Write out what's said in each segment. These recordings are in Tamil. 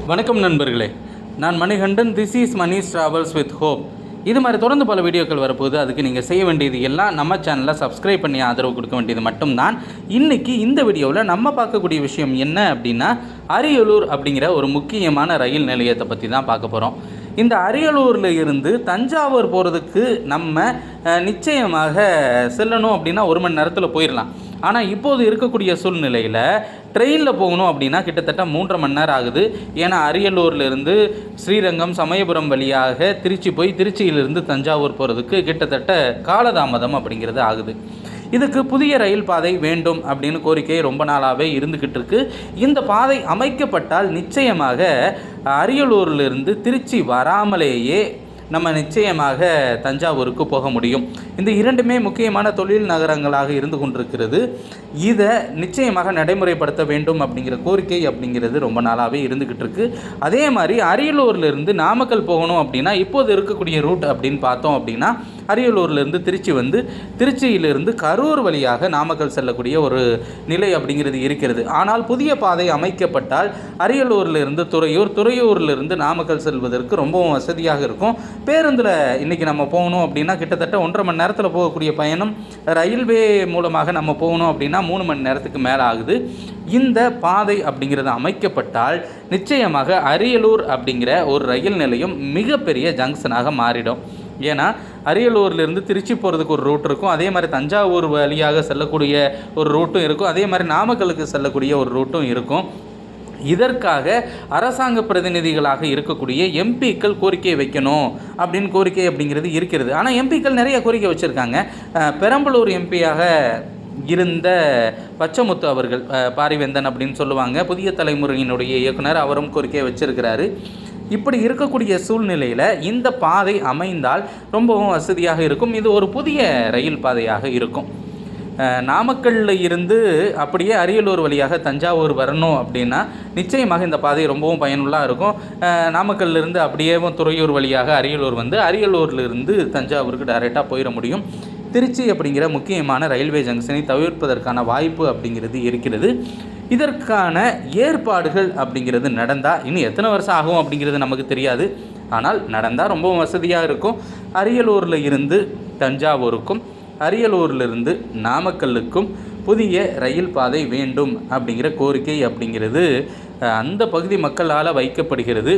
வணக்கம் நண்பர்களே, நான் Manikandan. This is Mani's travels with hope. இது மாதிரி தொடர்ந்து பல வீடியோக்கள் வரப்போகுது. அதுக்கு நீங்கள் செய்ய வேண்டியது எல்லாம் நம்ம சேனலை சப்ஸ்கிரைப் பண்ணி ஆதரவு கொடுக்க வேண்டியது மட்டும்தான். இன்றைக்கி இந்த வீடியோவில் நம்ம பார்க்கக்கூடிய விஷயம் என்ன அப்படின்னா, அரியலூர் அப்படிங்கிற ஒரு முக்கியமான ரயில் நிலையத்தை பற்றி தான் பார்க்க போகிறோம். இந்த அரியலூரில் இருந்து தஞ்சாவூர் போகிறதுக்கு நம்ம நிச்சயமாக செல்லணும் அப்படின்னா 1 மணி நேரத்தில் போயிடலாம். ஆனால் இப்போது இருக்கக்கூடிய சூழ்நிலையில் ட்ரெயினில் போகணும் அப்படின்னா கிட்டத்தட்ட 3.5 மணி நேரம் ஆகுது. ஏன்னா அரியலூர்லேருந்து ஸ்ரீரங்கம் சமயபுரம் வழியாக திருச்சி போய் திருச்சியிலிருந்து தஞ்சாவூர் போகிறதுக்கு கிட்டத்தட்ட காலதாமதம் அப்படிங்கிறது ஆகுது. இதுக்கு புதிய ரயில் பாதை வேண்டும் அப்படின்னு கோரிக்கை ரொம்ப நாளாகவே இருந்துக்கிட்டு இருக்கு. இந்த பாதை அமைக்கப்பட்டால் நிச்சயமாக அரியலூரிலிருந்து திருச்சி வராமலேயே நம்ம நிச்சயமாக தஞ்சாவூருக்கு போக முடியும். இந்த 2மே முக்கியமான தொழில் நகரங்களாக இருந்து கொண்டிருக்கிறது. இதை நிச்சயமாக நடைமுறைப்படுத்த வேண்டும் அப்படிங்கிற கோரிக்கை அப்படிங்கிறது ரொம்ப நாளாகவே இருந்துக்கிட்டு இருக்கு. அதே மாதிரி அரியலூர்லேருந்து நாமக்கல் போகணும் அப்படின்னா இப்போது இருக்கக்கூடிய ரூட் அப்படின்னு பார்த்தோம் அப்படின்னா, அரியலூர்லேருந்து திருச்சி வந்து திருச்சியிலிருந்து கரூர் வழியாக நாமக்கல் செல்லக்கூடிய ஒரு நிலை அப்படிங்கிறது இருக்கிறது. ஆனால் புதிய பாதை அமைக்கப்பட்டால் அரியலூர்லேருந்து துறையூர், துறையூரிலிருந்து நாமக்கல் செல்வதற்கு ரொம்பவும் வசதியாக இருக்கும். பேருந்தில் இன்றைக்கி நம்ம போகணும் அப்படின்னா கிட்டத்தட்ட 1.5 மணி நேரத்தில் போகக்கூடிய பயணம் ரயில்வே மூலமாக நம்ம போகணும் அப்படின்னா 3 மணி நேரத்துக்கு மேலே ஆகுது. இந்த பாதை அப்படிங்கிறது அமைக்கப்பட்டால் நிச்சயமாக அரியலூர் அப்படிங்கிற ஒரு ரயில் நிலையம் மிகப்பெரிய ஜங்ஷனாக மாறிடும். ஏன்னா அரியலூர்லேருந்து திருச்சி போகிறதுக்கு ஒரு ரூட் இருக்கும், அதே மாதிரி தஞ்சாவூர் வழியாக செல்லக்கூடிய ஒரு ரூட்டும் இருக்கும், அதே மாதிரி நாமக்கலுக்கு செல்லக்கூடிய ஒரு ரூட்டும் இருக்கும். இதற்காக அரசாங்க பிரதிநிதிகளாக இருக்கக்கூடிய எம்பிக்கள் கோரிக்கை வைக்கணும் அப்படின்னு கோரிக்கை அப்படிங்கிறது இருக்கிறது. ஆனால் எம்பிக்கள் நிறைய கோரிக்கை வச்சுருக்காங்க. பெரம்பலூர் எம்பியாக இருந்த பச்சமுத்து அவர்கள், பாரிவேந்தன் அப்படின்னு சொல்லுவாங்க, புதிய தலைமுறையினுடைய இயக்குனர், அவரும் கோரிக்கையை வச்சிருக்கிறாரு. இப்படி இருக்கக்கூடிய சூழ்நிலையில் இந்த பாதை அமைந்தால் ரொம்பவும் வசதியாக இருக்கும். இது ஒரு புதிய ரயில் பாதையாக இருக்கும். நாமக்கல்லில் இருந்து அப்படியே அரியலூர் வழியாக தஞ்சாவூர் வரணும் அப்படின்னா நிச்சயமாக இந்த பாதை ரொம்பவும் பயனுள்ளாக இருக்கும். நாமக்கல்லிருந்து அப்படியே துறையூர் வழியாக அரியலூர் வந்து அரியலூர்லேருந்து தஞ்சாவூருக்கு டைரெக்டாக போயிட முடியும். திருச்சி அப்படிங்கிற முக்கியமான ரயில்வே ஜங்ஷனை தவிர்ப்பதற்கான வாய்ப்பு அப்படிங்கிறது இருக்கிறது. இதற்கான ஏற்பாடுகள் அப்படிங்கிறது நடந்தால் இன்னும் எத்தனை வருஷம் ஆகும் அப்படிங்கிறது நமக்கு தெரியாது. ஆனால் நடந்தால் ரொம்பவும் வசதியாக இருக்கும். அரியலூரில் இருந்து தஞ்சாவூருக்கும் அரியலூரிலிருந்து நாமக்கல்லுக்கும் புதிய ரயில் பாதை வேண்டும் அப்படிங்கிற கோரிக்கை அப்படிங்கிறது அந்த பகுதி மக்களால் வைக்கப்படுகிறது.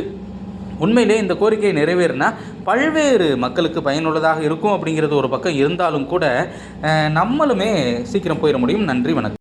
உண்மையிலே இந்த கோரிக்கை நிறைவேறினா பல்வேறு மக்களுக்கு பயனுள்ளதாக இருக்கும் அப்படிங்கிறது ஒரு பக்கம் இருந்தாலும் கூட நம்மளுமே சீக்கிரம் போயிட முடியும். நன்றி, வணக்கம்.